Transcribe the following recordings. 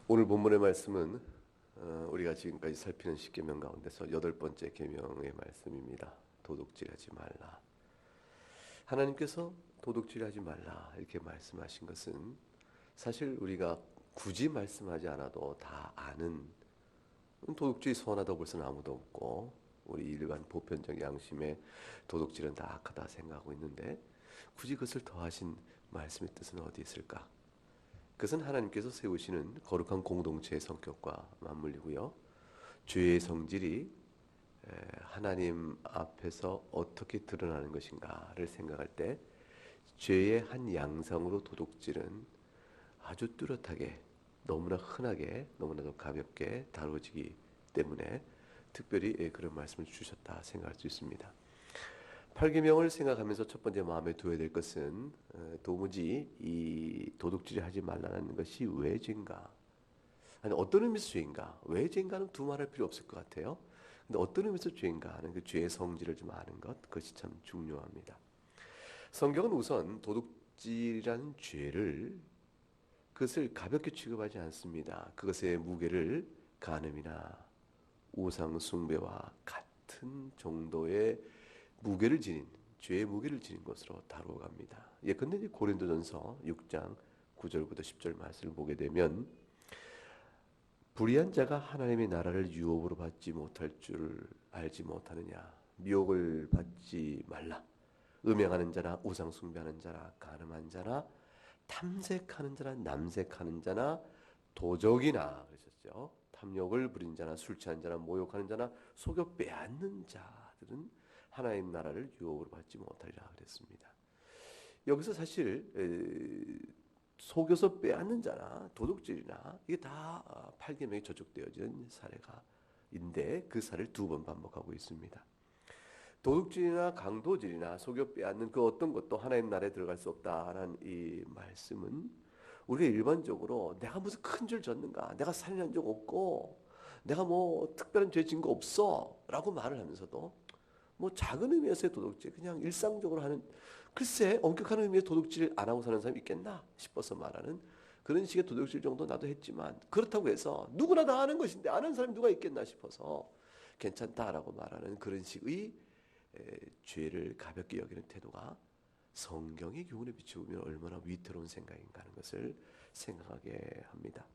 오늘 본문의 말씀은 우리가 지금까지 살피는 십계명 가운데서 여덟 번째 계명의 말씀입니다. 도둑질하지 말라. 하나님께서 도둑질하지 말라 이렇게 말씀하신 것은 사실 우리가 굳이 말씀하지 않아도 다 아는, 도둑질이 선하다고 볼 수는 아무도 없고 우리 일반 보편적 양심에 도둑질은 다 악하다 생각하고 있는데, 굳이 그것을 더하신 말씀의 뜻은 어디 있을까? 그것은 하나님께서 세우시는 거룩한 공동체의 성격과 맞물리고요. 죄의 성질이 하나님 앞에서 어떻게 드러나는 것인가를 생각할 때 죄의 한 양상으로 도둑질은 아주 뚜렷하게, 너무나 흔하게, 너무나도 가볍게 다뤄지기 때문에 특별히 그런 말씀을 주셨다 생각할 수 있습니다. 8계명을 생각하면서 첫 번째 마음에 두어야 될 것은 도무지 이 도둑질을 하지 말라는 것이 왜 죄인가? 아니, 어떤 의미에서 죄인가? 왜 죄인가는 두말할 필요 없을 것 같아요. 근데 어떤 의미에서 죄인가 하는 그 죄의 성질을 좀 아는 것, 그것이 참 중요합니다. 성경은 우선 도둑질이라는 죄를, 그것을 가볍게 취급하지 않습니다. 그것의 무게를 간음이나 우상 숭배와 같은 정도의 무게를 지닌, 죄의 무게를 지닌 것으로 다루어갑니다. 예컨대 이제 고린도전서 6장 9절부터 10절 말씀을 보게 되면, 불의한 자가 하나님의 나라를 유업으로 받지 못할 줄 알지 못하느냐, 미혹을 받지 말라. 음행하는 자나 우상 숭배하는 자나 간음한 자나 탐색하는 자나 남색하는 자나 도적이나, 그러셨죠. 탐욕을 부린 자나 술 취한 자나 모욕하는 자나 속여 빼앗는 자들은 하나님 나라를 유업으로 받지 못하리라 그랬습니다. 여기서 사실 속여서 빼앗는 자나 도둑질이나 이게 다 8계명에 저촉되어진 사례가 인데, 그 사례를 두 번 반복하고 있습니다. 도둑질이나 강도질이나 속여 빼앗는 그 어떤 것도 하나님 나라에 들어갈 수 없다라는 이 말씀은, 우리가 일반적으로 내가 무슨 큰 죄를 졌는가, 내가 살인한 적 없고 내가 뭐 특별한 죄 진 거 없어 라고 말을 하면서도, 뭐 작은 의미에서의 도둑질, 그냥 일상적으로 하는, 글쎄 엄격한 의미의 도둑질 안 하고 사는 사람이 있겠나 싶어서 말하는 그런 식의 도둑질 정도 나도 했지만, 그렇다고 해서 누구나 다 아는 것인데 아는 사람이 누가 있겠나 싶어서 괜찮다라고 말하는 그런 식의 죄를 가볍게 여기는 태도가 성경의 교훈에 비추면 얼마나 위태로운 생각인가 하는 것을 생각하게 합니다.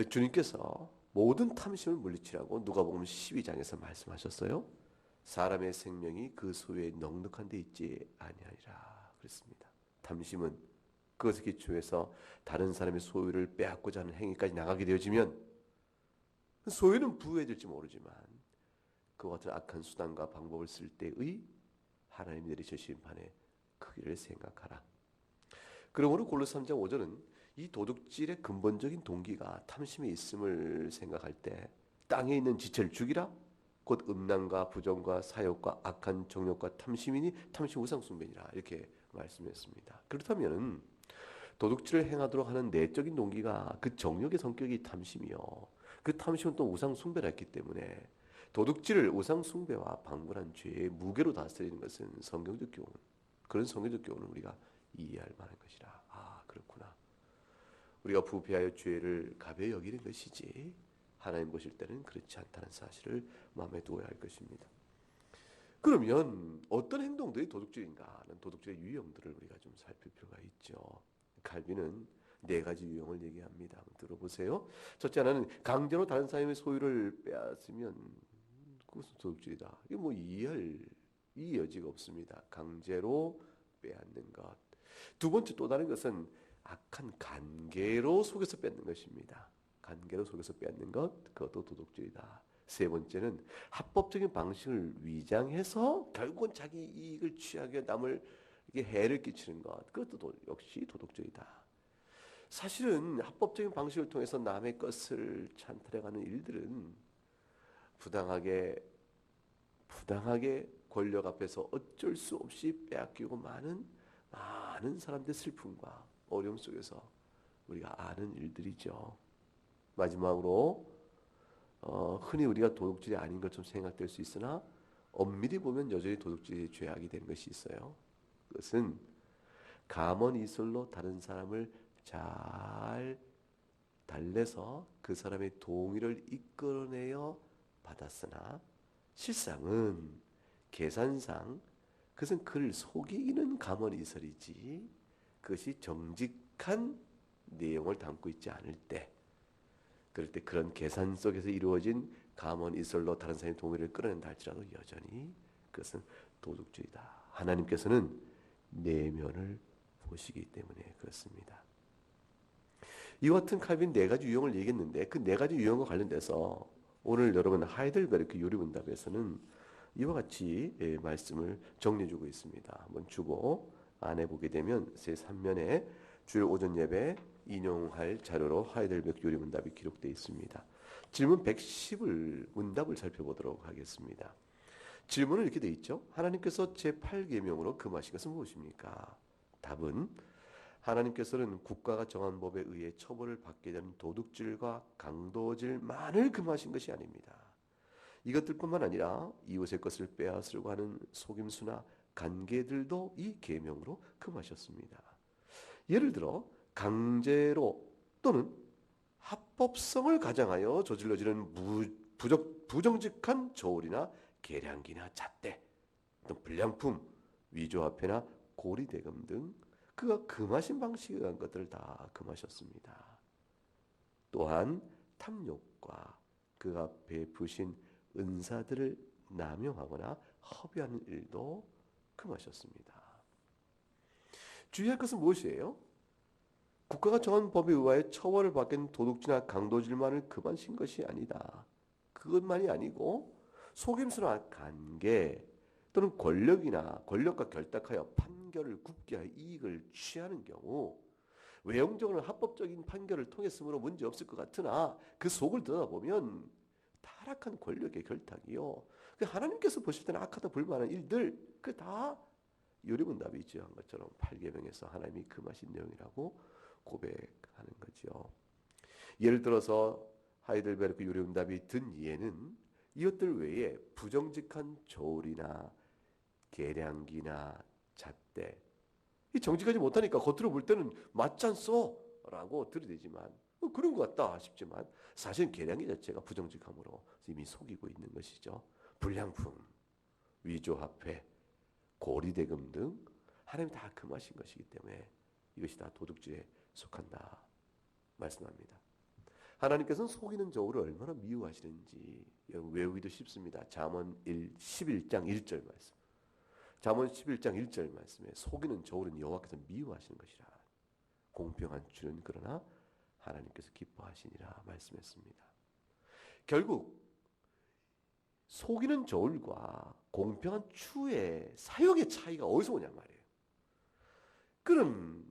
주님께서 모든 탐심을 물리치라고 누가복음 12장에서 말씀하셨어요. 사람의 생명이 그 소유에 넉넉한 데 있지 아니하리라 그랬습니다. 탐심은 그것을 기초해서 다른 사람의 소유를 빼앗고자 하는 행위까지 나가게 되어지면, 소유는 부유해질지 모르지만 그와 같은 악한 수단과 방법을 쓸 때의 하나님 내리실 심판의 크기를 생각하라. 그러므로 골로새 3장 5절은 이 도둑질의 근본적인 동기가 탐심에 있음을 생각할 때, 땅에 있는 지체를 죽이라. 곧 음란과 부정과 사욕과 악한 정욕과 탐심이니 탐심 우상 숭배니라 이렇게 말씀했습니다. 그렇다면 도둑질을 행하도록 하는 내적인 동기가 그 정욕의 성격이 탐심이요, 그 탐심은 또 우상 숭배라 했기 때문에 도둑질을 우상 숭배와 방불한 죄의 무게로 다스리는 것은 성경적 교훈, 그런 성경적 교훈을 우리가 이해할 만한 것이라. 아, 그렇구나. 우리가 부패하여 죄를 가벼이 여기는 것이지 하나님 보실 때는 그렇지 않다는 사실을 마음에 두어야 할 것입니다. 그러면 어떤 행동들이 도둑질인가 하는 도둑질의 유형들을 우리가 좀 살필 필요가 있죠. 칼빈은 네 가지 유형을 얘기합니다. 한번 들어보세요. 첫째 하나는 강제로 다른 사람의 소유를 빼앗으면 그것은 도둑질이다. 이게 뭐 이해할 이 여지가 없습니다. 강제로 빼앗는 것. 두 번째 또 다른 것은 악한 관계로 속여서 뺏는 것입니다. 관계로 속여서 뺏는 것, 그것도 도둑질이다. 세 번째는 합법적인 방식을 위장해서 결국은 자기 이익을 취하게 남을 이게 해를 끼치는 것, 그것도 역시 도둑질이다. 사실은 합법적인 방식을 통해서 남의 것을 찬탈해가는 일들은 부당하게 권력 앞에서 어쩔 수 없이 빼앗기고 많은 사람들의 슬픔과 어려움 속에서 우리가 아는 일들이죠. 마지막으로 흔히 우리가 도둑질이 아닌 것처럼 생각될 수 있으나 엄밀히 보면 여전히 도둑질이 죄악이 되는 것이 있어요. 그것은 가먼 이설로 다른 사람을 잘 달래서 그 사람의 동의를 이끌어내어 받았으나 실상은 계산상 그것은 그를 속이는 감언이설이지 그것이 정직한 내용을 담고 있지 않을 때, 그럴 때 그런 계산 속에서 이루어진 감언이설로 다른 사람의 동의를 끌어낸다 할지라도 여전히 그것은 도둑질이다. 하나님께서는 내면을 보시기 때문에 그렇습니다. 이와 같은 칼빈 네 가지 유형을 얘기했는데 그 네 가지 유형과 관련돼서 오늘 여러분 하이델베르크 요리문답에서는 이와 같이 말씀을 정리해주고 있습니다. 한번 주보 안에 보게 되면 제3면에 주일 오전 예배 인용할 자료로 하이델베르크 요리문답이 기록되어 있습니다. 질문 110을 문답을 살펴보도록 하겠습니다. 질문은 이렇게 되어 있죠. 하나님께서 제8계명으로 금하신 것은 무엇입니까? 답은 하나님께서는 국가가 정한 법에 의해 처벌을 받게 되는 도둑질과 강도질만을 금하신 것이 아닙니다. 이것들뿐만 아니라 이웃의 것을 빼앗으려고 하는 속임수나 간계들도 이 계명으로 금하셨습니다. 예를 들어 강제로 또는 합법성을 가장하여 저질러지는 부정직한 저울이나 계량기나 잣대, 또 불량품, 위조화폐나 고리대금 등 그가 금하신 방식에 의한 것들을 다 금하셨습니다. 또한 탐욕과 그가 베푸신 은사들을 남용하거나 허비하는 일도 금하셨습니다. 주의할 것은 무엇이에요? 국가가 정한 법에 의하여 처벌을 받는 도둑질이나 강도질만을 금하신 것이 아니다. 그것만이 아니고 속임수나 관계 또는 권력과 결탁하여 판결을 굽게 하여 이익을 취하는 경우 외형적으로 합법적인 판결을 통했으므로 문제없을 것 같으나 그 속을 들여다보면 타락한 권력의 결탁이요. 하나님께서 보실 때는 악하다 볼만한 일들 그 다 요리문답이 지어한 것처럼 8계명에서 하나님이 금하신 내용이라고 고백하는 거죠. 예를 들어서 하이델베르크 요리문답이 든 이해는 이것들 외에 부정직한 저울이나 계량기나 잣대 이 정직하지 못하니까 겉으로 볼 때는 맞잖소 라고 들이대지만 그런 것 같다 싶지만 사실 계량기 자체가 부정직함으로 이미 속이고 있는 것이죠. 불량품, 위조화폐, 고리대금 등 하나님이 다 금하신 것이기 때문에 이것이 다 도둑질에 속한다 말씀합니다. 하나님께서는 속이는 저울을 얼마나 미워하시는지 외우기도 쉽습니다. 잠언 11장 1절 말씀. 잠언 11장 1절 말씀에 속이는 저울은 여호와께서 미워하시는 것이라. 공평한 주는 그러나 하나님께서 기뻐하시니라 말씀했습니다. 결국 속이는 저울과 공평한 추의 사역의 차이가 어디서 오냐 말이에요. 그런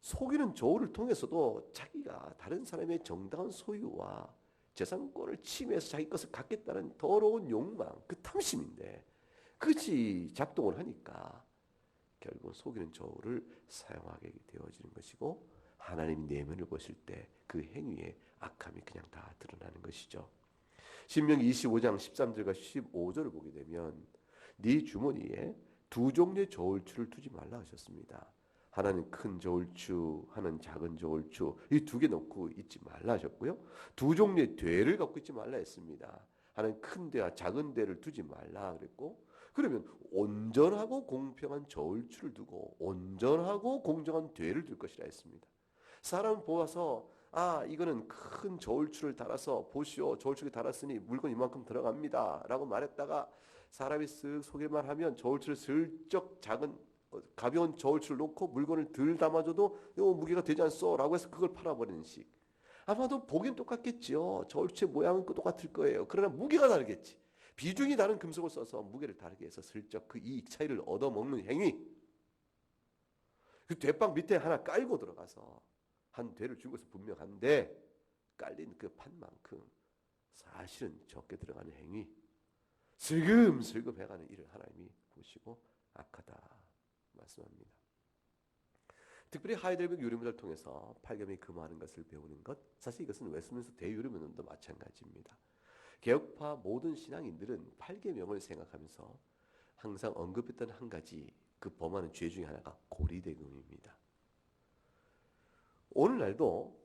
속이는 저울을 통해서도 자기가 다른 사람의 정당한 소유와 재산권을 침해해서 자기 것을 갖겠다는 더러운 욕망, 그 탐심인데 그것이 작동을 하니까 결국은 속이는 저울을 사용하게 되어지는 것이고 하나님이 내면을 보실 때 그 행위의 악함이 그냥 다 드러나는 것이죠. 신명기 25장 13절과 15절을 보게 되면 네 주머니에 두 종류의 저울추를 두지 말라 하셨습니다. 하나는 큰 저울추, 하나는 작은 저울추 이 두 개 놓고 있지 말라 하셨고요. 두 종류의 대를 갖고 있지 말라 했습니다. 하나는 큰 대와 작은 대를 두지 말라 그랬고 그러면 온전하고 공평한 저울추를 두고 온전하고 공정한 대를 둘 것이라 했습니다. 사람 보아서 이거는 큰 저울추를 달아서 보시오 저울추를 달았으니 물건 이만큼 들어갑니다 라고 말했다가 사람이 쓱 소개만 하면 저울추를 슬쩍 작은 가벼운 저울추를 놓고 물건을 덜 담아줘도 요 무게가 되지 않소 라고 해서 그걸 팔아버리는 식. 아마도 보기엔 똑같겠지요. 저울추의 모양은 똑같을 거예요. 그러나 무게가 다르겠지. 비중이 다른 금속을 써서 무게를 다르게 해서 슬쩍 그 이익 차이를 얻어먹는 행위. 그 대빵 밑에 하나 깔고 들어가서 한 대를 준 것은 분명한데 깔린 그 판만큼 사실은 적게 들어가는 행위. 슬금슬금 해가는 일을 하나님이 보시고 악하다 말씀합니다. 특별히 하이델베르크 요리문을 통해서 8계명이 금하는 것을 배우는 것 사실 이것은 웨스트민스터 대요리문도 마찬가지입니다. 개혁파 모든 신앙인들은 8계명을 생각하면서 항상 언급했던 한 가지 그 범하는 죄 중에 하나가 고리대금입니다. 오늘날도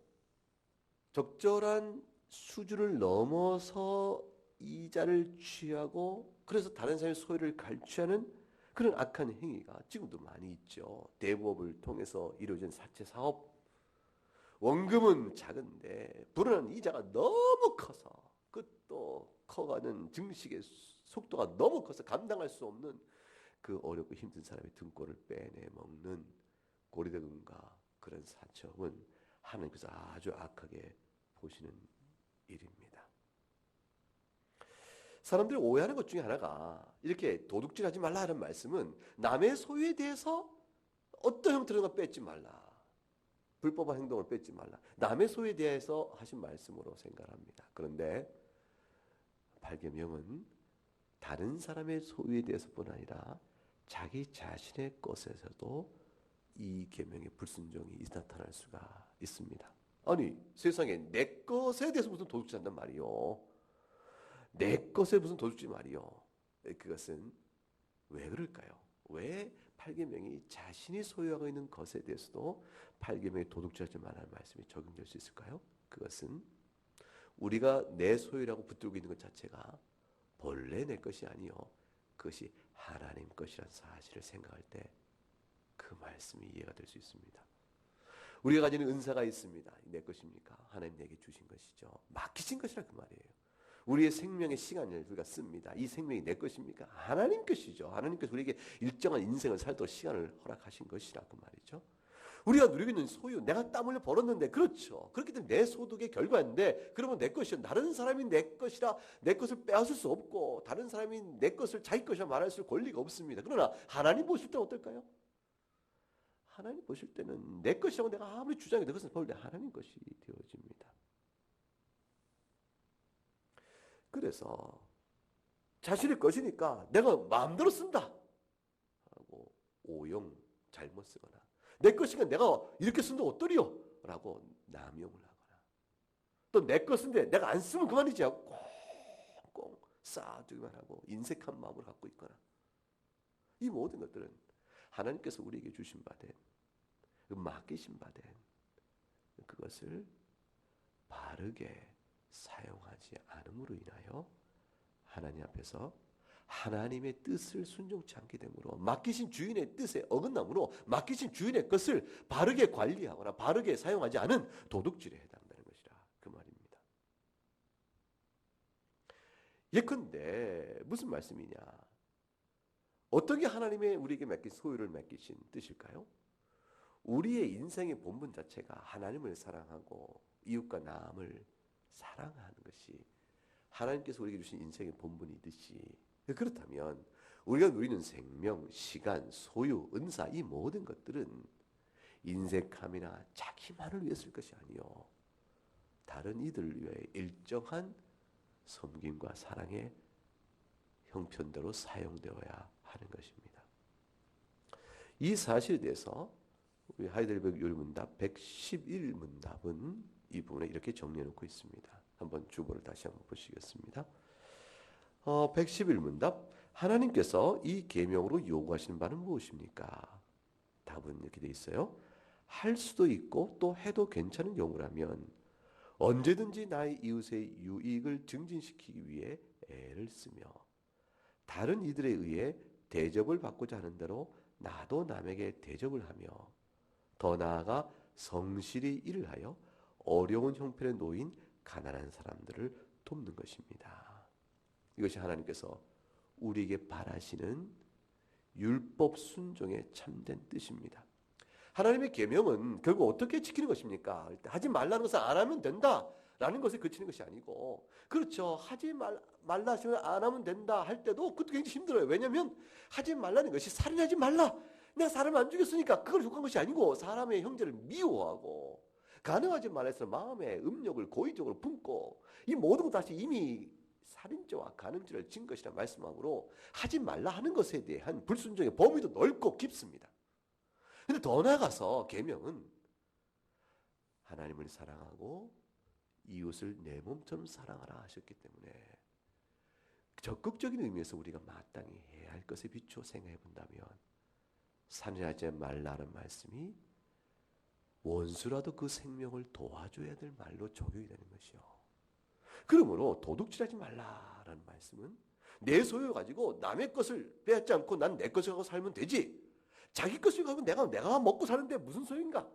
적절한 수준을 넘어서 이자를 취하고 그래서 다른 사람의 소유를 갈취하는 그런 악한 행위가 지금도 많이 있죠. 대부업을 통해서 이루어진 사채 사업. 원금은 작은데 불어난 이자가 너무 커서 그 또 커가는 증식의 속도가 너무 커서 감당할 수 없는 그 어렵고 힘든 사람의 등골을 빼내 먹는 고리대금과 그런 사채업은 하나님께서 아주 악하게 보시는 일입니다. 사람들이 오해하는 것 중에 하나가 이렇게 도둑질하지 말라 하는 말씀은 남의 소유에 대해서 어떤 형태로나 뺏지 말라. 불법한 행동을 뺏지 말라. 남의 소유에 대해서 하신 말씀으로 생각합니다. 그런데 발계명은 다른 사람의 소유에 대해서뿐 아니라 자기 자신의 것에서도 이 계명의 불순종이 나타날 수가 있습니다. 아니 세상에 내 것에 대해서 무슨 도둑질한단 말이요. 내 것에 무슨 도둑질 말이요. 그것은 왜 그럴까요? 왜 팔계명이 자신이 소유하고 있는 것에 대해서도 팔계명의 도둑질하지 말라는 말씀이 적용될 수 있을까요? 그것은 우리가 내 소유라고 붙들고 있는 것 자체가 본래 내 것이 아니요. 그것이 하나님 것이라는 사실을 생각할 때 그 말씀이 이해가 될 수 있습니다. 우리가 가지는 은사가 있습니다. 내 것입니까? 하나님 내게 주신 것이죠. 맡기신 것이라 그 말이에요. 우리의 생명의 시간을 우리가 씁니다. 이 생명이 내 것입니까? 하나님 것이죠. 하나님께서 우리에게 일정한 인생을 살도록 시간을 허락하신 것이라 그 말이죠. 우리가 누리고 있는 소유, 내가 땀 흘려 벌었는데, 그렇죠. 그렇기 때문에 내 소득의 결과인데, 그러면 내 것이요. 다른 사람이 내 것이라 내 것을 빼앗을 수 없고, 다른 사람이 내 것을 자기 것이라 말할 수 권리가 없습니다. 그러나 하나님 보실 때는 어떨까요? 하나님 보실 때는 내 것이라고 내가 아무리 주장해도 그것은 본래 하나님 것이 되어집니다. 그래서 자신의 것이니까 내가 마음대로 쓴다 하고 오용 잘못 쓰거나 내 것이니까 내가 이렇게 쓴다 어떠리요? 라고 남용을 하거나 또 내 것인데 내가 안 쓰면 그만이지 하고 꽁꽁 쌓아두기만 하고 인색한 마음을 갖고 있거나 이 모든 것들은 하나님께서 우리에게 주신 바된 맡기신 바된 그것을 바르게 사용하지 않음으로 인하여 하나님 앞에서 하나님의 뜻을 순종치 않게 되므로 맡기신 주인의 뜻에 어긋남으로 맡기신 주인의 것을 바르게 관리하거나 바르게 사용하지 않은 도둑질에 해당되는 것이라 그 말입니다. 예컨대 무슨 말씀이냐? 어떻게 하나님의 우리에게 맡긴 소유를 맡기신 뜻일까요? 우리의 인생의 본분 자체가 하나님을 사랑하고 이웃과 남을 사랑하는 것이 하나님께서 우리에게 주신 인생의 본분이듯이 그렇다면 우리가 누리는 생명, 시간, 소유, 은사 이 모든 것들은 인색함이나 자기만을 위해 쓸 것이 아니요 다른 이들을 위해 일정한 섬김과 사랑의 형편대로 사용되어야 하는 것입니다. 이 사실에 대해서 우리 하이델베르그 요리문답 111문답은 이 부분에 이렇게 정리해 놓고 있습니다. 한번 주보를 다시 한번 보시겠습니다. 111문답 하나님께서 이 계명으로 요구하시는 바는 무엇입니까? 답은 이렇게 돼 있어요. 할 수도 있고 또 해도 괜찮은 경우라면 언제든지 나의 이웃의 유익을 증진시키기 위해 애를 쓰며 다른 이들에 의해 대접을 받고자 하는 대로 나도 남에게 대접을 하며 더 나아가 성실히 일을 하여 어려운 형편에 놓인 가난한 사람들을 돕는 것입니다. 이것이 하나님께서 우리에게 바라시는 율법 순종의 참된 뜻입니다. 하나님의 계명은 결국 어떻게 지키는 것입니까? 하지 말라는 것은 안 하면 된다라는 것에 그치는 것이 아니고 그렇죠. 하지 말라 하시면 안 하면 된다 할 때도 그것도 굉장히 힘들어요. 왜냐하면 하지 말라는 것이 살인하지 말라. 내가 사람을 안 죽였으니까 그걸 욕한 것이 아니고 사람의 형제를 미워하고 가능하지 말아서 마음에 음욕을 고의적으로 품고 이 모든 것 다시 이미 살인죄와 간음죄를 진 것이라 말씀하므로 하지 말라 하는 것에 대한 불순종의 범위도 넓고 깊습니다. 근데 더 나아가서 계명은 하나님을 사랑하고 이웃을 내 몸처럼 사랑하라 하셨기 때문에 적극적인 의미에서 우리가 마땅히 해야 할 것에 비추어 생각해 본다면 살인하지 말라는 말씀이 원수라도 그 생명을 도와줘야 될 말로 적용이 되는 것이요. 그러므로 도둑질하지 말라라는 말씀은 내 소유 가지고 남의 것을 빼앗지 않고 난 내 것을 갖고 살면 되지. 자기 것을 갖고 내가 먹고 사는데 무슨 소용인가?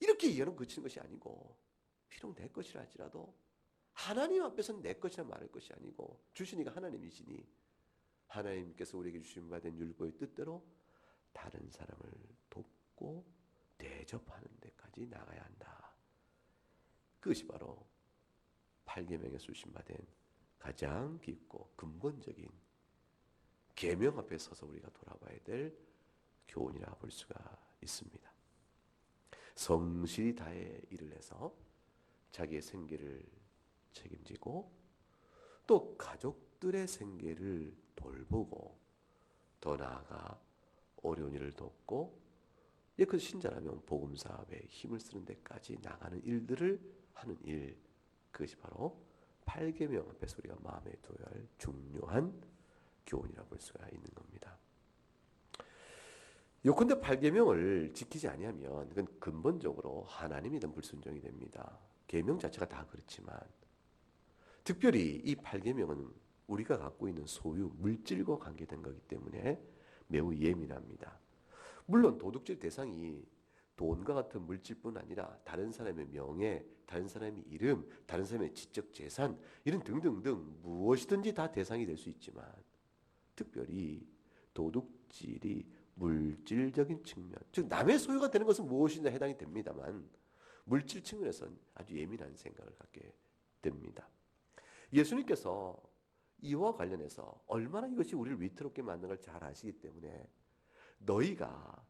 이렇게 이해는 그치는 것이 아니고, 비록 내 것이라 할지라도 하나님 앞에서는 내 것이라 말할 것이 아니고 주신 이가 하나님이시니 하나님께서 우리에게 주신 바 된 율법의 뜻대로 다른 사람을 돕고 대접하는 데까지 나가야 한다. 그것이 바로 8계명에 주신 바 된 가장 깊고 근본적인 계명 앞에 서서 우리가 돌아봐야 될 교훈이라 볼 수가 있습니다. 성실히 다해 일을 해서 자기의 생계를 책임지고 또 가족들의 생계를 돌보고 더 나아가 어려운 일을 돕고 그 신자라면 복음 사업에 힘을 쓰는 데까지 나가는 일들을 하는 일, 그것이 바로 8계명 앞에서 우리가 마음에 둬야 할 중요한 교훈이라 볼 수가 있는 겁니다. 요컨대 8계명을 지키지 아니하면 그건 근본적으로 하나님이 든 불순종이 됩니다. 계명 자체가 다 그렇지만 특별히 이 8계명은 우리가 갖고 있는 소유, 물질과 관계된 거기 때문에 매우 예민합니다. 물론 도둑질 대상이 돈과 같은 물질뿐 아니라 다른 사람의 명예, 다른 사람의 이름, 다른 사람의 지적 재산 이런 등등등 무엇이든지 다 대상이 될 수 있지만 특별히 도둑질이 물질적인 측면, 즉 남의 소유가 되는 것은 무엇이나 해당이 됩니다만 물질 측면에서는 아주 예민한 생각을 갖게 됩니다. 예수님께서 이와 관련해서 얼마나 이것이 우리를 위태롭게 만든 걸 잘 아시기 때문에 너희가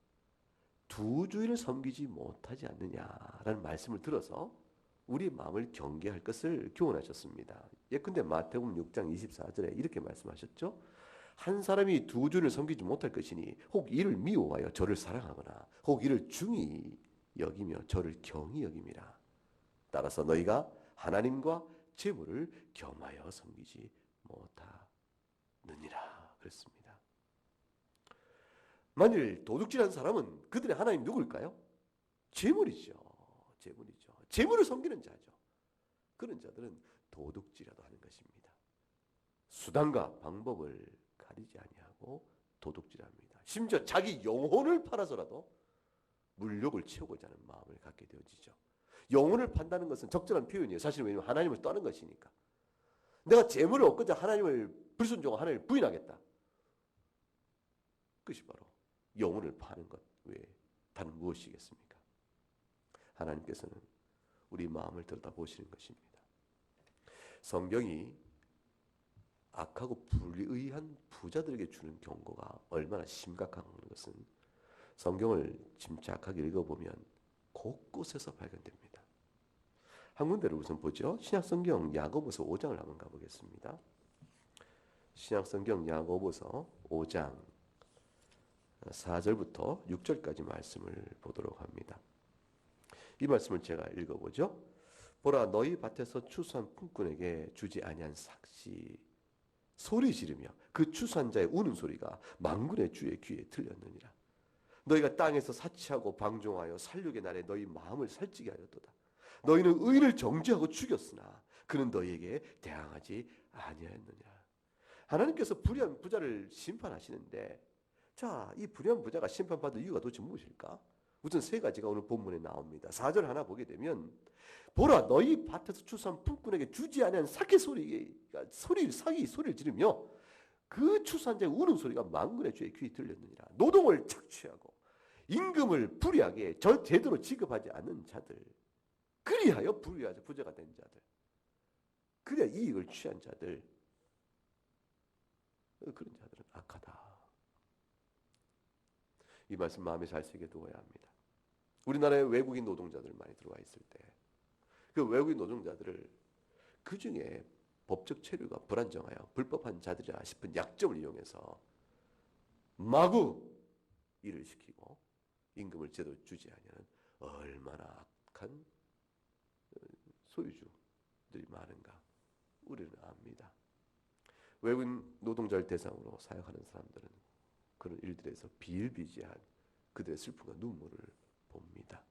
두 주인을 섬기지 못하지 않느냐라는 말씀을 들어서 우리 마음을 경계할 것을 교훈하셨습니다. 예컨대 마태복음 6장 24절에 이렇게 말씀하셨죠. 한 사람이 두 주인을 섬기지 못할 것이니 혹 이를 미워하여 저를 사랑하거나 혹 이를 중히 여기며 저를 경히 여김이라. 따라서 너희가 하나님과 재물을 겸하여 섬기지 못하느니라 그랬습니다. 만일 도둑질한 사람은 그들의 하나님 누구일까요? 재물이죠. 재물이죠. 재물을 섬기는 자죠. 그런 자들은 도둑질이라도 하는 것입니다. 수단과 방법을 가리지 아니하고 도둑질합니다. 심지어 자기 영혼을 팔아서라도 물욕을 채우고자 하는 마음을 갖게 되어지죠. 영혼을 판다는 것은 적절한 표현이에요. 사실 왜냐하면 하나님을 떠는 것이니까. 내가 재물을 얻고자 하나님을 불순종하고 하나님을 부인하겠다. 그것이 바로 영혼을 파는 것 외에 다른 무엇이겠습니까? 하나님께서는 우리 마음을 들여다보시는 것입니다. 성경이 악하고 불의한 부자들에게 주는 경고가 얼마나 심각한 것은 성경을 침착하게 읽어보면 곳곳에서 발견됩니다. 한 군데를 우선 보죠. 신약성경 야고보서 5장을 한번 가보겠습니다. 신약성경 야고보서 5장 4절부터 6절까지 말씀을 보도록 합니다. 이 말씀을 제가 읽어보죠. 보라, 너희 밭에서 추수한 품꾼에게 주지 아니한 삭시 소리 지르며 그 추수한 자의 우는 소리가 만군의 주의 귀에 들렸느니라. 너희가 땅에서 사치하고 방종하여 살육의 날에 너희 마음을 살찌게 하였도다. 너희는 의인을 정죄하고 죽였으나 그는 너희에게 대항하지 아니하였느니라. 하나님께서 불의한 부자를 심판하시는데, 자, 이 불의한 부자가 심판받을 이유가 도대체 무엇일까? 우선 세 가지가 오늘 본문에 나옵니다. 4절 하나 보게 되면 보라, 너희 밭에서 추수한 품꾼에게 주지 아니한 사기 소리를 지르며 그 추수한 자의 우는 소리가 만군의 주의 귀에 들렸느니라. 노동을 착취하고 임금을 불이하게 제대로 지급하지 않는 자들, 그리하여 불의하자 부자가 된 자들, 그래야 이익을 취한 자들, 그런 자들은 악하다. 이 말씀 마음에 잘 새겨 두어야 합니다. 우리나라에 외국인 노동자들 많이 들어와 있을 때 그 외국인 노동자들을 그 중에 법적 체류가 불안정하여 불법한 자들이라 싶은 약점을 이용해서 마구 일을 시키고 임금을 제대로 주지 아니하는 얼마나 악한 소유주들이 많은가 우리는 압니다. 외국인 노동자를 대상으로 사역하는 사람들은 그런 일들에서 비일비재한 그들의 슬픔과 눈물을 봅니다.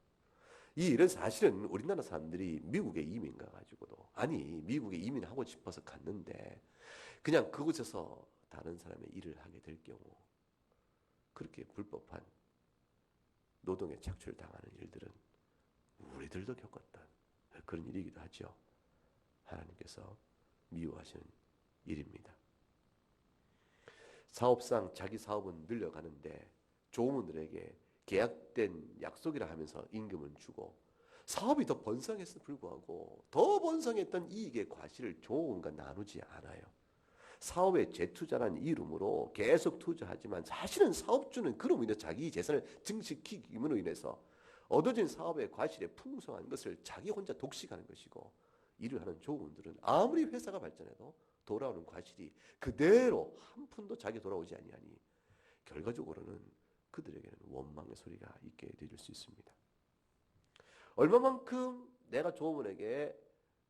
이 일은 사실은 우리나라 사람들이 미국에 이민 가가지고도 아니 미국에 이민하고 싶어서 갔는데 그냥 그곳에서 다른 사람의 일을 하게 될 경우 그렇게 불법한 노동에 착취를 당하는 일들은 우리들도 겪었던 그런 일이기도 하죠. 하나님께서 미워하시는 일입니다. 사업상 자기 사업은 늘려가는데 조무들에게 계약된 약속이라 하면서 임금을 주고 사업이 더 번성했음에도 불구하고 더 번성했던 이익의 과실을 조무가 나누지 않아요. 사업에 재투자라는 이름으로 계속 투자하지만 사실은 사업주는 그로 인해 자기 재산을 증식시킴으로 인해서 얻어진 사업의 과실에 풍성한 것을 자기 혼자 독식하는 것이고 일을 하는 조무들은 아무리 회사가 발전해도 돌아오는 과실이 그대로 한 푼도 자기 돌아오지 아니하니 결과적으로는 그들에게는 원망의 소리가 있게 될 수 있습니다. 얼마만큼 내가 조무에게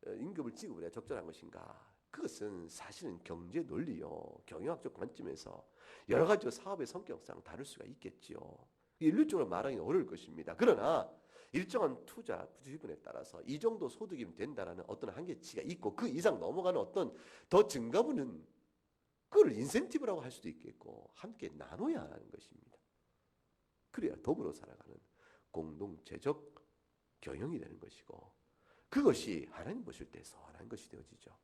임금을 지급을 해야 적절한 것인가? 그것은 사실은 경제 논리요, 경영학적 관점에서 여러 가지 사업의 성격상 다를 수가 있겠지요. 일률적으로 말하기는 어려울 것입니다. 그러나 일정한 투자 지분에 따라서 이 정도 소득이면 된다라는 어떤 한계치가 있고 그 이상 넘어가는 어떤 더 증가분은 그걸 인센티브라고 할 수도 있겠고 함께 나눠야 하는 것입니다. 그래야 더불어 살아가는 공동체적 경영이 되는 것이고 그것이 하나님 보실 때 선한 것이 되어지죠.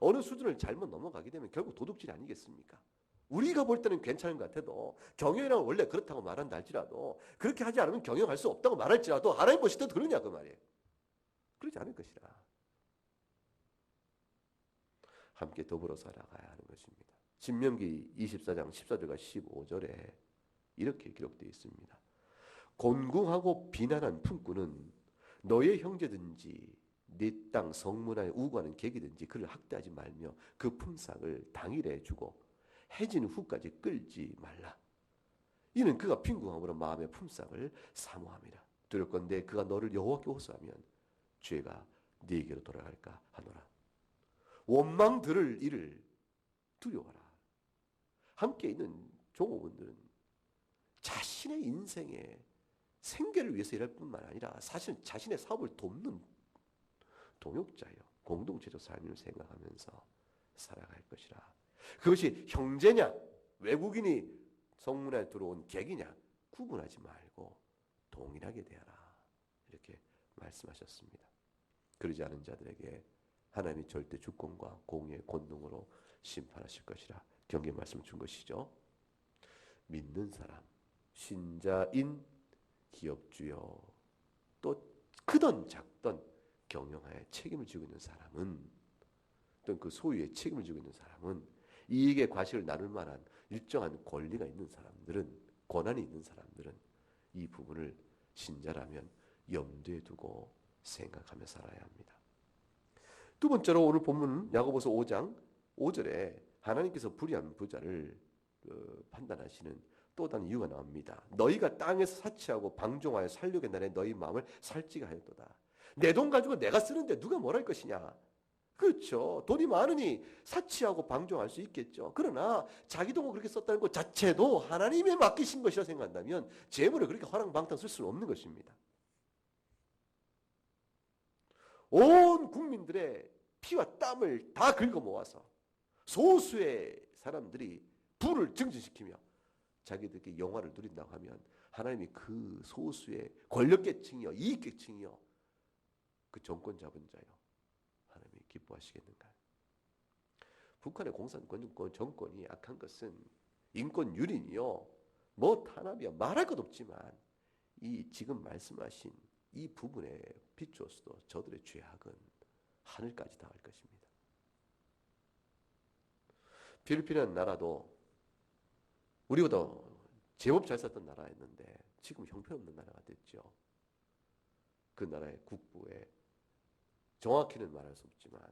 어느 수준을 잘못 넘어가게 되면 결국 도둑질 아니겠습니까? 우리가 볼 때는 괜찮은 것 같아도 경영이란 원래 그렇다고 말한다 할지라도 그렇게 하지 않으면 경영할 수 없다고 말할지라도 하나님 보실 때도 그러냐 그 말이에요. 그러지 않을 것이라. 함께 더불어 살아가야 하는 것입니다. 신명기 24장 14절과 15절에 이렇게 기록되어 있습니다. 곤궁하고 비난한 품꾼은 너의 형제든지 네 땅 성문하에 우고하는 객이든지 그를 학대하지 말며 그 품삯을 당일에 주고 해진 후까지 끌지 말라. 이는 그가 빈궁함으로 마음의 품삯을 사모함이라. 두렵건대 그가 너를 여호와께 호소하면 죄가 네게로 돌아갈까 하노라. 원망 들을 일을 두려워라. 함께 있는 종업원들은 자신의 인생에 생계를 위해서 일할 뿐만 아니라 사실 자신의 사업을 돕는 동역자요. 공동체적 삶을 생각하면서 살아갈 것이라. 그것이 형제냐 외국인이 성문에 들어온 객이냐 구분하지 말고 동일하게 대하라. 이렇게 말씀하셨습니다. 그러지 않은 자들에게 하나님이 절대 주권과 공의의 권능으로 심판하실 것이라 경계 말씀을 준 것이죠. 믿는 사람, 신자인 기업주요 또 크던 작던 경영하에 책임을 지고 있는 사람은 또는 그 소유에 책임을 지고 있는 사람은 이익의 과실을 나눌 만한 일정한 권리가 있는 사람들은 권한이 있는 사람들은 이 부분을 신자라면 염두에 두고 생각하며 살아야 합니다. 두 번째로 오늘 본문 야고보서 5장 5절에 하나님께서 불의한 부자를 판단하시는 또 다른 이유가 나옵니다. 너희가 땅에서 사치하고 방종하여 살려게 날에 너희 마음을 살찌게 하였도다. 내 돈 가지고 내가 쓰는데 누가 뭘 할 것이냐. 그렇죠. 돈이 많으니 사치하고 방종할 수 있겠죠. 그러나 자기 돈을 그렇게 썼다는 것 자체도 하나님의 맡기신 것이라 생각한다면 재물을 그렇게 허랑방탕 쓸 수는 없는 것입니다. 온 국민들의 피와 땀을 다 긁어 모아서 소수의 사람들이 부를 증진시키며 자기들께 영화를 누린다고 하면 하나님이 그 소수의 권력계층이요 이익계층이요 그 정권 잡은 자요 하나님이 기뻐하시겠는가? 북한의 공산권 정권이 악한 것은 인권 유린이요 뭐 탄압이요 말할 것 없지만 이 지금 말씀하신 이 부분에 비추어서도 저들의 죄악은 하늘까지 닿을 것입니다. 필리핀이라는 나라도 우리보다 제법 잘 살던 나라였는데 지금 형편없는 나라가 됐죠. 그 나라의 국부에 정확히는 말할 수 없지만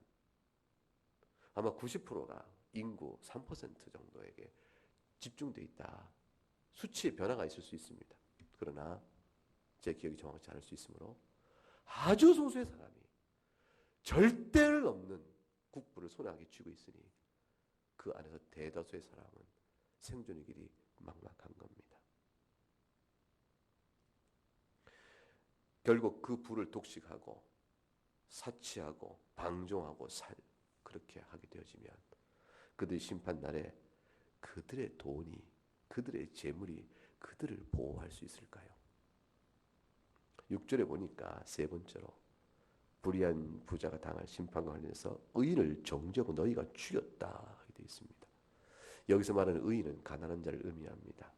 아마 90%가 인구 3% 정도에게 집중되어 있다. 수치의 변화가 있을 수 있습니다. 그러나 제 기억이 정확치 않을 수 있으므로 아주 소수의 사람이 절대를 넘는 국부를 손아귀 쥐고 있으니 그 안에서 대다수의 사람은 생존의 길이 막막한 겁니다. 결국 그 부를 독식하고 사치하고 방종하고 그렇게 하게 되어지면 그들의 심판날에 그들의 돈이, 그들의 재물이 그들을 보호할 수 있을까요? 6절에 보니까 세 번째로 불의한 부자가 당할 심판과 관련해서 의인을 정죄하고 너희가 죽였다 이렇게 되어 있습니다. 여기서 말하는 의인은 가난한 자를 의미합니다.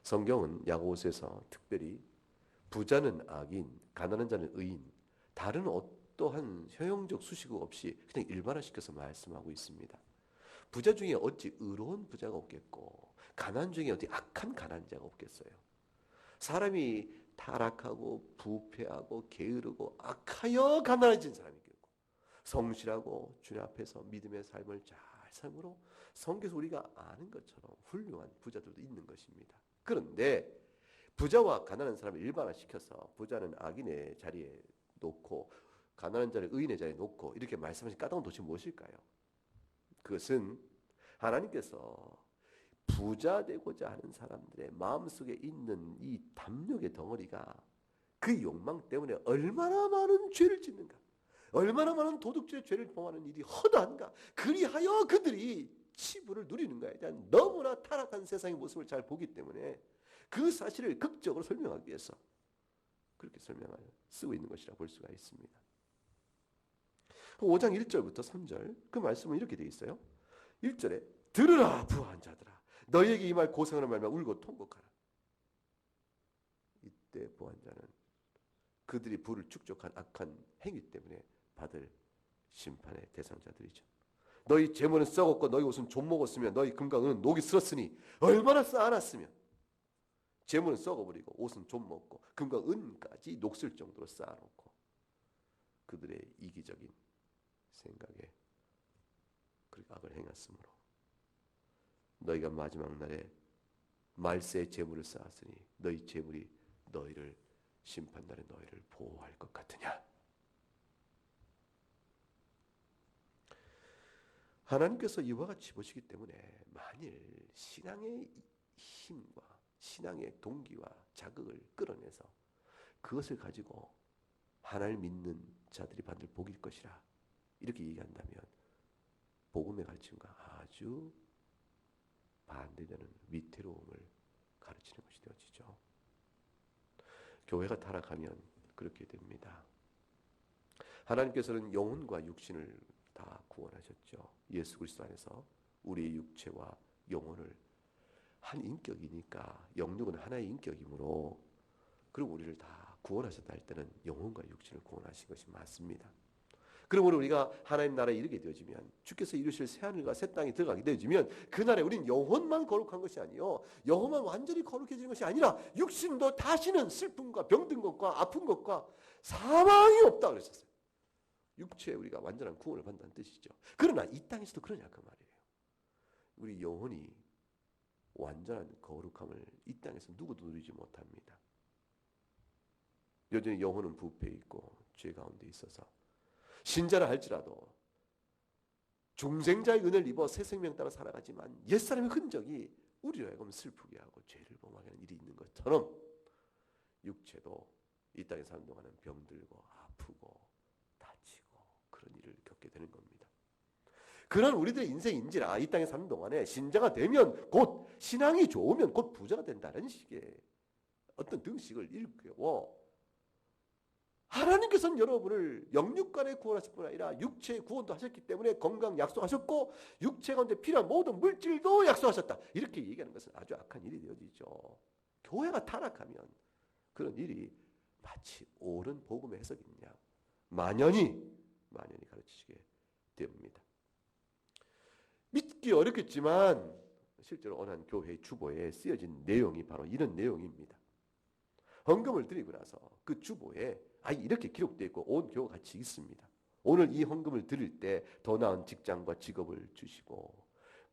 성경은 야고보서에서 특별히 부자는 악인, 가난한 자는 의인, 다른 어떠한 효용적 수식어 없이 그냥 일반화시켜서 말씀하고 있습니다. 부자 중에 어찌 의로운 부자가 없겠고 가난 중에 어디 악한 가난자가 없겠어요. 사람이 타락하고 부패하고 게으르고 악하여 가난해진 사람이 있겠고 성실하고 주님 앞에서 믿음의 삶을 잘 삶으로 성경에서 우리가 아는 것처럼 훌륭한 부자들도 있는 것입니다. 그런데 부자와 가난한 사람을 일반화시켜서 부자는 악인의 자리에 놓고 가난한 자를 의인의 자리에 놓고 이렇게 말씀하신 까닭은 도대체 무엇일까요? 그것은 하나님께서 부자 되고자 하는 사람들의 마음속에 있는 이 담력의 덩어리가 그 욕망 때문에 얼마나 많은 죄를 짓는가, 얼마나 많은 도둑질의 죄를 범하는 일이 허다한가, 그리하여 그들이 치부를 누리는가에 대한 너무나 타락한 세상의 모습을 잘 보기 때문에 그 사실을 극적으로 설명하기 위해서 그렇게 설명하여 쓰고 있는 것이라 볼 수가 있습니다. 5장 1절부터 3절 그 말씀은 이렇게 되어 있어요. 1절에 들으라 부한 자들아 너희에게 이 말 고생하는 말만 울고 통곡하라. 이때 부한 자는 그들이 부를 축적한 악한 행위 때문에 받을 심판의 대상자들이죠. 너희 재물은 썩었고 너희 옷은 좀 먹었으면 너희 금과 은은 녹이 슬었으니 얼마나 쌓아놨으면 재물은 썩어버리고 옷은 좀 먹고 금과 은까지 녹슬 정도로 쌓아놓고 그들의 이기적인 생각에 그렇게 악을 행했으므로 너희가 마지막 날에 말세의 재물을 쌓았으니 너희 재물이 너희를 심판날에 너희를 보호할 것 같으냐. 하나님께서 이와 같이 보시기 때문에 만일 신앙의 힘과 신앙의 동기와 자극을 끌어내서 그것을 가지고 하나님을 믿는 자들이 받을 복일 것이라 이렇게 얘기한다면 복음의 가르침과 아주 반대되는 위태로움을 가르치는 것이 되어지죠. 교회가 타락하면 그렇게 됩니다. 하나님께서는 영혼과 육신을 다 구원하셨죠. 예수 그리스도 안에서 우리의 육체와 영혼을 한 인격이니까 영육은 하나의 인격이므로 그리고 우리를 다 구원하셨다 할 때는 영혼과 육신을 구원하신 것이 맞습니다. 그러므로 우리가 하나님 나라에 이르게 되어지면 주께서 이루실 새하늘과 새 땅에 들어가게 되어지면 그날에 우리는 영혼만 거룩한 것이 아니요 영혼만 완전히 거룩해지는 것이 아니라 육신도 다시는 슬픔과 병든 것과 아픈 것과 사망이 없다 그랬었어요. 육체에 우리가 완전한 구원을 받는다는 뜻이죠. 그러나 이 땅에서도 그러냐 그 말이에요. 우리 영혼이 완전한 거룩함을 이 땅에서 누구도 누리지 못합니다. 여전히 영혼은 부패해 있고 죄 가운데 있어서 신자라 할지라도 중생자의 은혜를 입어 새 생명 따라 살아가지만 옛사람의 흔적이 우리로 하여금 슬프게 하고 죄를 범하게 하는 일이 있는 것처럼 육체도 이 땅에 사는 동안은 병들고 아프고 다치고 그런 일을 겪게 되는 겁니다. 그런 우리들의 인생인지라 이 땅에 사는 동안에 신자가 되면 곧 신앙이 좋으면 곧 부자가 된다는 식의 어떤 등식을 일깨워 하나님께서는 여러분을 영육간에 구원하실 뿐 아니라 육체의 구원도 하셨기 때문에 건강 약속하셨고 육체 가운데 필요한 모든 물질도 약속하셨다. 이렇게 얘기하는 것은 아주 악한 일이 되어지죠. 교회가 타락하면 그런 일이 마치 옳은 복음의 해석이냐 만연히 가르치시게 됩니다. 믿기 어렵겠지만 실제로 어느 한 교회의 주보에 쓰여진 내용이 바로 이런 내용입니다. 헌금을 드리고 나서 그 주보에 이렇게 기록되어 있고 온 교회가 같이 있습니다. 오늘 이 헌금을 드릴 때 더 나은 직장과 직업을 주시고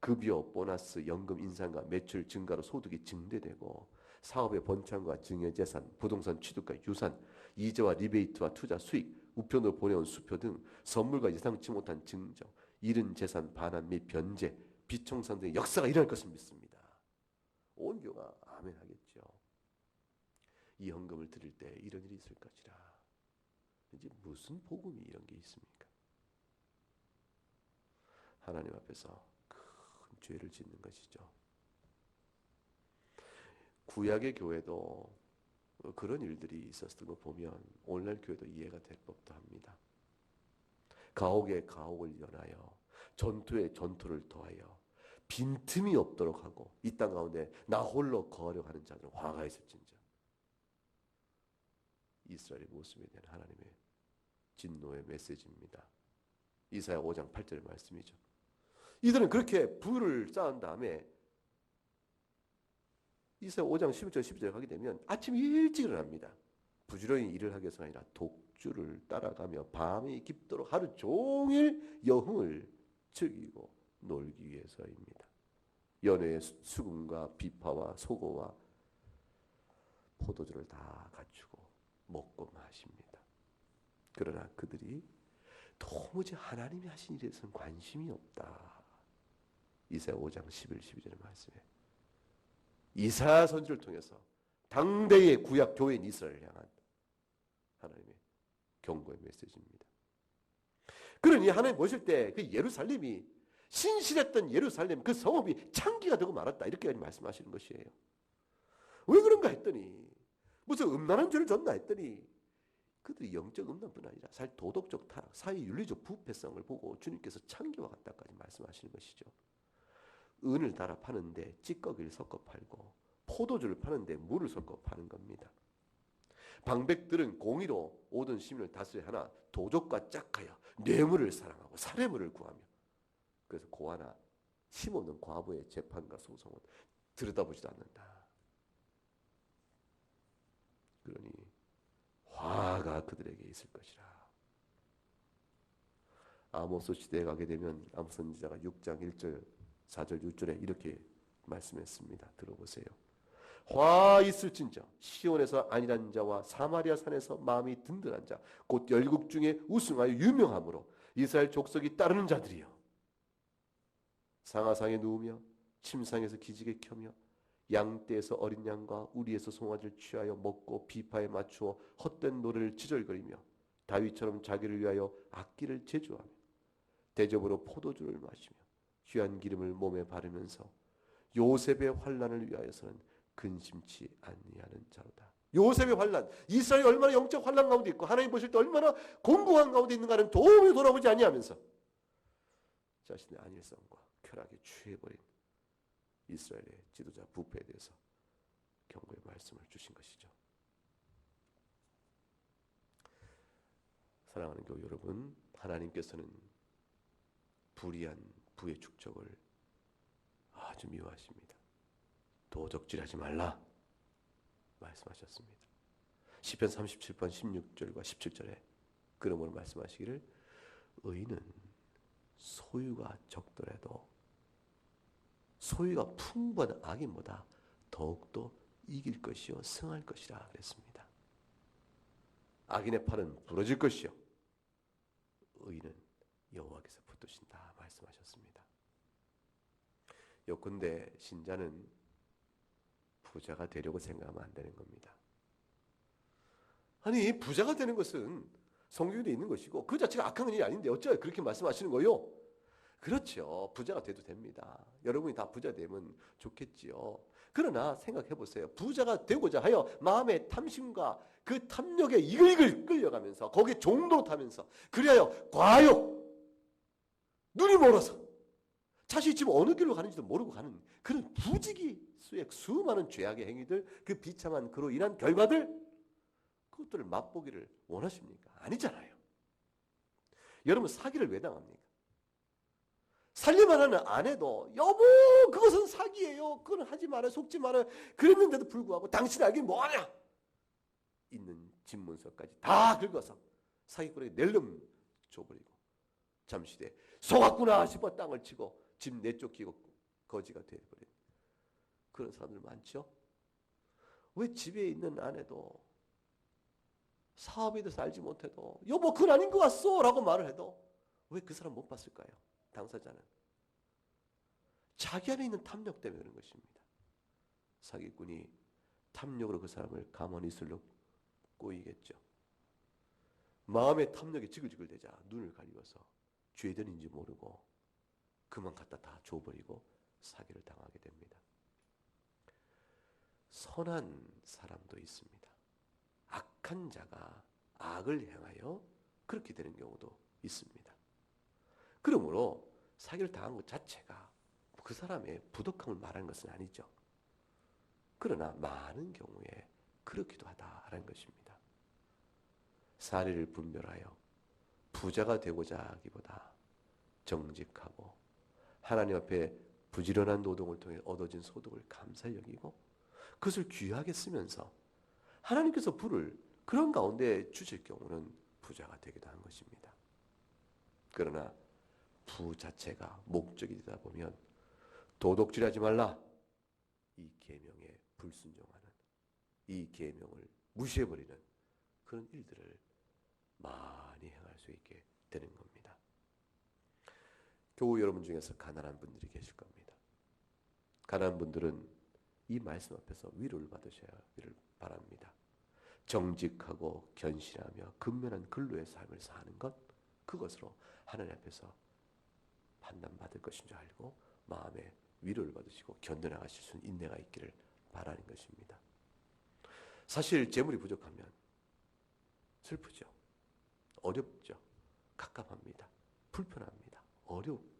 급여, 보너스, 연금 인상과 매출 증가로 소득이 증대되고 사업의 번창과 증여재산, 부동산 취득과 유산, 이자와 리베이트와 투자 수익, 우편으로 보내온 수표 등 선물과 예상치 못한 증정, 잃은 재산 반환 및 변제, 비청산 등의 역사가 일어날 것을 믿습니다. 온 교회가 아멘 하겠죠. 이 헌금을 드릴 때 이런 일이 있을 것이라. 이제 무슨 복음이 이런 게 있습니까? 하나님 앞에서 큰 죄를 짓는 것이죠. 구약의 교회도 그런 일들이 있었던 거 보면 오늘날 교회도 이해가 될 법도 합니다. 가옥에 가옥을 연하여 전투에 전투를 더하여 빈틈이 없도록 하고 이 땅 가운데 나 홀로 거하려고 하는 자들은 화가 있을진저. 이스라엘의 모습에 대한 하나님의 진노의 메시지입니다. 이사야 5장 8절 말씀이죠. 이들은 그렇게 부를 쌓은 다음에 이사야 5장 11절 12절 하게 되면 아침 일찍 일어납니다. 부지런히 일을 하기 위해서가 아니라 독주를 따라가며 밤이 깊도록 하루 종일 여흥을 즐기고 놀기 위해서입니다. 연회의 수금과 비파와 소고와 포도주를 다 갖추고 먹고 마십니다. 그러나 그들이 도무지 하나님이 하신 일에 대해서는 관심이 없다. 이사야 5장 11, 12절의 말씀에 이사야 선지를 통해서 당대의 구약 교회인 이스라엘을 향한 하나님의 경고의 메시지입니다. 그러니 하나님 보실 때 그 예루살렘이 신실했던 예루살렘 그 성읍이 창기가 되고 말았다 이렇게 말씀하시는 것이에요. 왜 그런가 했더니 무슨 음란한 죄를 졌나 했더니 그들이 영적 음란뿐 아니라 사실 도덕적 타락, 사회윤리적 부패성을 보고 주님께서 창기와 같다까지 말씀하시는 것이죠. 은을 달아 파는데 찌꺼기를 섞어 팔고 포도주를 파는데 물을 섞어 파는 겁니다. 방백들은 공의로 모든 시민을 다스려 하나 도적과 짝하여 뇌물을 사랑하고 살해물을 구하며 그래서 고아나 힘없는 과부의 재판과 소송은 들여다보지도 않는다. 그러니 화가 그들에게 있을 것이라. 아모스 시대에 가게 되면 아모스 선지자가 6장 1절 4절 6절에 이렇게 말씀했습니다. 들어보세요. 화 있을진저 시온에서 안일한 자와 사마리아 산에서 마음이 든든한 자 곧 열국 중에 우승하여 유명함으로 이스라엘 족속이 따르는 자들이여 상하상에 누우며 침상에서 기지개 켜며 양떼에서 어린 양과 우리에서 송아지를 취하여 먹고 비파에 맞추어 헛된 노래를 지절거리며 다윗처럼 자기를 위하여 악기를 제조하며 대접으로 포도주를 마시며 귀한 기름을 몸에 바르면서 요셉의 환난을 위하여서는 근심치 아니하는 자로다. 요셉의 환난, 이스라엘이 얼마나 영적 환난 가운데 있고 하나님 보실 때 얼마나 공고한 가운데 있는가는 도무지 돌아보지 아니하면서 자신의 안일성과 쾌락에 취해버린 이스라엘의 지도자 부패에 대해서 경고의 말씀을 주신 것이죠. 사랑하는 교우 여러분, 하나님께서는 불의한 부의 축적을 아주 미워하십니다. 도적질하지 말라 말씀하셨습니다. 시편 37편 16절과 17절에 그러므로 말씀하시기를 의인은 소유가 적더라도 소유가 풍부한 악인보다 더욱더 이길 것이요 승할 것이라 그랬습니다. 악인의 팔은 부러질 것이요 의인은 여호와께서 붙드신다 말씀하셨습니다. 요컨대 신자는 부자가 되려고 생각하면 안 되는 겁니다. 아니 부자가 되는 것은 성경에 있는 것이고 그 자체가 악한 일이 아닌데 어쩌면 그렇게 말씀하시는 거요? 그렇죠. 부자가 돼도 됩니다. 여러분이 다 부자 되면 좋겠지요. 그러나 생각해 보세요. 부자가 되고자 하여 마음의 탐심과 그 탐욕에 이글이글 끌려가면서 거기에 종도 타면서 그리하여 과욕, 눈이 멀어서 자신이 지금 어느 길로 가는지도 모르고 가는 그런 부지기수의 수많은 죄악의 행위들, 그 비참한 그로 인한 결과들, 그것들을 맛보기를 원하십니까? 아니잖아요. 여러분 사기를 왜 당합니까? 살림만 하는 아내도 여보 그것은 사기예요. 그건 하지 마라 속지 마라 그랬는데도 불구하고 당신 알긴 뭐하냐? 있는 집문서까지 다 긁어서 사기꾼에게 낼름 줘버리고 잠시 뒤에 속았구나 싶어 땅을 치고 집 내쫓기고 거지가 되어버린 그런 사람들 많죠? 왜 집에 있는 아내도 사업에 대해서 알지 못해도 여보 그건 아닌 것 같소 라고 말을 해도 왜 그 사람 못 봤을까요? 당사자는 자기 안에 있는 탐욕 때문에 그런 것입니다. 사기꾼이 탐욕으로 그 사람을 가만히 있을로 꼬이겠죠. 마음의 탐욕이 지글지글대자 눈을 가리워서 죄든인지 모르고 그만 갖다 다 줘버리고 사기를 당하게 됩니다. 선한 사람도 있습니다. 악한 자가 악을 행하여 그렇게 되는 경우도 있습니다. 그러므로 사기를 당한 것 자체가 그 사람의 부덕함을 말하는 것은 아니죠. 그러나 많은 경우에 그렇기도 하다라는 것입니다. 사리를 분별하여 부자가 되고자 하기보다 정직하고 하나님 앞에 부지런한 노동을 통해 얻어진 소득을 감사히 여기고 그것을 귀하게 쓰면서 하나님께서 부를 그런 가운데 주실 경우는 부자가 되기도 한 것입니다. 그러나 부 자체가 목적이 되다 보면 도둑질하지 말라, 이 계명에 불순종하는, 이 계명을 무시해버리는 그런 일들을 많이 행할 수 있게 되는 겁니다. 교우 여러분 중에서 가난한 분들이 계실 겁니다. 가난한 분들은 이 말씀 앞에서 위로를 받으셔야 위를 바랍니다. 정직하고 견실하며 근면한 근로의 삶을 사는 것, 그것으로 하나님 앞에서 판단받을 것인 줄 알고 마음에 위로를 받으시고 견뎌나가실 수 있는 인내가 있기를 바라는 것입니다. 사실 재물이 부족하면 슬프죠. 어렵죠. 갑갑합니다. 불편합니다.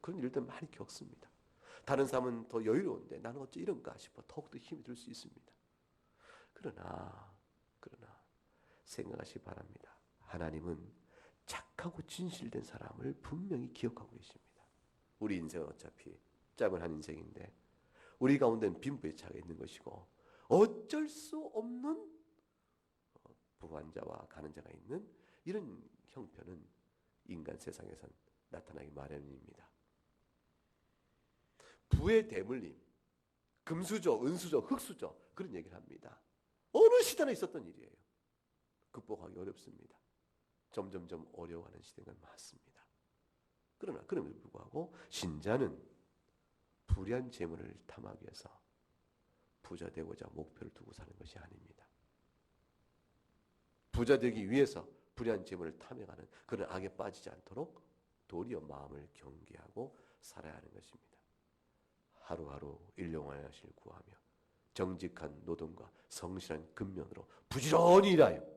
그런 일들 많이 겪습니다. 다른 사람은 더 여유로운데 나는 어째 이런가 싶어 더욱더 힘이 들 수 있습니다. 그러나 생각하시기 바랍니다. 하나님은 착하고 진실된 사람을 분명히 기억하고 계십니다. 우리 인생은 어차피 짧은 한 인생인데 우리 가운데는 빈부의 차가 있는 것이고 어쩔 수 없는 부한자와 가는 자가 있는 이런 형편은 인간 세상에선 나타나기 마련입니다. 부의 대물림, 금수저, 은수저, 흙수저 그런 얘기를 합니다. 어느 시대나 있었던 일이에요. 극복하기 어렵습니다. 점점점 어려워하는 시대가 많습니다. 그러나 그럼에도 불구하고 신자는 불의한 재물을 탐하기 위해서 부자 되고자 목표를 두고 사는 것이 아닙니다. 부자 되기 위해서 불의한 재물을 탐해가는 그런 악에 빠지지 않도록 도리어 마음을 경계하고 살아야 하는 것입니다. 하루하루 일용할 것을 구하며 정직한 노동과 성실한 근면으로 부지런히 일하여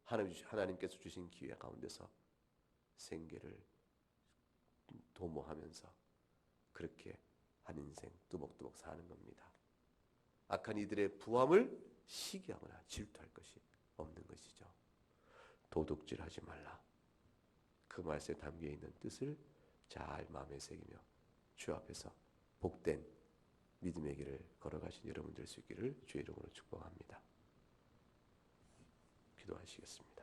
하나님께서 주신 기회 가운데서 생계를 도모하면서 그렇게 한 인생 뚜벅뚜벅 사는 겁니다. 악한 이들의 부함을 시기하거나 질투할 것이 없는 것이죠. 도둑질하지 말라. 그 말씀에 담겨 있는 뜻을 잘 마음에 새기며 주 앞에서 복된 믿음의 길을 걸어가신 여러분 될 수 있기를 주의 이름으로 축복합니다. 기도하시겠습니다.